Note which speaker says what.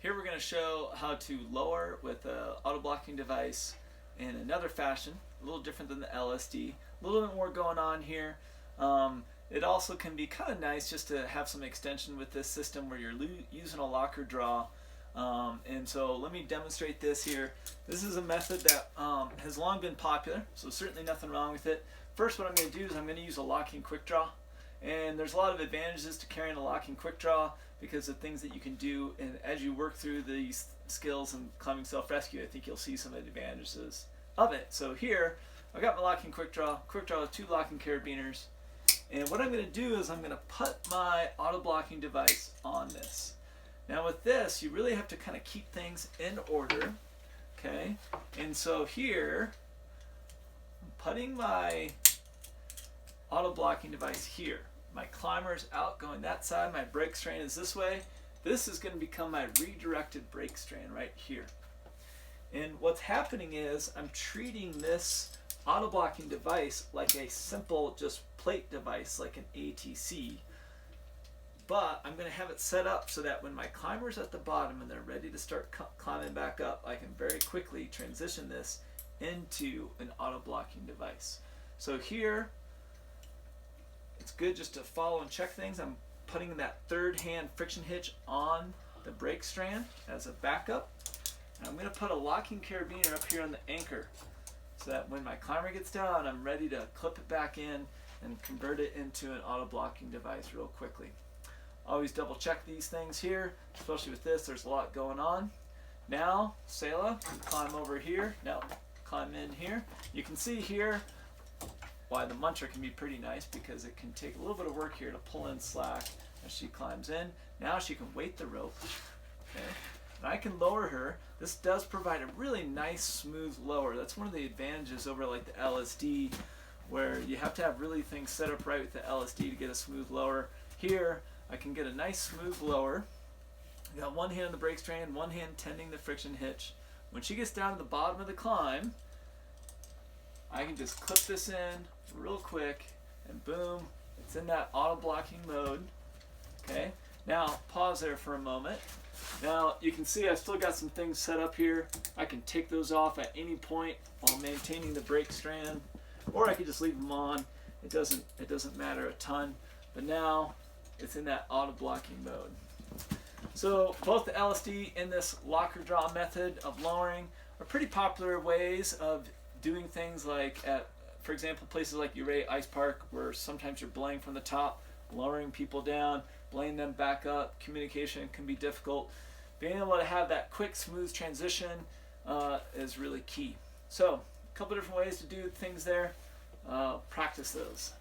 Speaker 1: Here we're going to show how to lower with an auto blocking device in another fashion, a little different than the LSD. A little bit more going on here. It also can be kind of nice just to have some extension with this system where you're using a locker draw. And so let me demonstrate this here. This is a method that has long been popular, so certainly nothing wrong with it. First, what I'm going to do is I'm going to use a locking quick draw. And there's a lot of advantages to carrying a locking quick draw because of things that you can do, and as you work through these skills in climbing self-rescue, I think you'll see some advantages of it. So here, I've got my locking quick draw with 2 locking carabiners, and what I'm going to do is I'm going to put my auto blocking device on this. Now with this, you really have to kind of keep things in order, okay? And so here, I'm putting my auto blocking device here. My climber's out going that side, my brake strain is this way. This is going to become my redirected brake strain right here. And what's happening is I'm treating this auto blocking device like a simple just plate device, like an ATC. But I'm going to have it set up so that when my climber's at the bottom and they're ready to start climbing back up, I can very quickly transition this into an auto blocking device. So here, it's good just to follow and check things. I'm putting that third hand friction hitch on the brake strand as a backup. And I'm going to put a locking carabiner up here on the anchor so that when my climber gets down, I'm ready to clip it back in and convert it into an auto blocking device real quickly. Always double check these things here, especially with this, there's a lot going on. Now, Selah can climb over here. Now, climb in here. You can see here why the muncher can be pretty nice, because it can take a little bit of work here to pull in slack as she climbs in. Now she can weight the rope. Okay. And I can lower her. This does provide a really nice smooth lower. That's one of the advantages over like the LSD, where you have to have really things set up right with the LSD to get a smooth lower. Here I can get a nice smooth lower. I got one hand on the brake strain, one hand tending the friction hitch. When she gets down to the bottom of the climb, I can just clip this in real quick and boom, it's in that auto blocking mode. Okay, now pause there for a moment. Now you can see I've still got some things set up here. I can take those off at any point while maintaining the brake strand, or I could just leave them on. It doesn't matter a ton, but now it's in that auto blocking mode. So both the LSD and this locker draw method of lowering are pretty popular ways of doing things, like at, for example, places like Ouray Ice Park, where sometimes you're belaying from the top, lowering people down, belaying them back up. Communication can be difficult. Being able to have that quick, smooth transition is really key. So, a couple different ways to do things there. Practice those.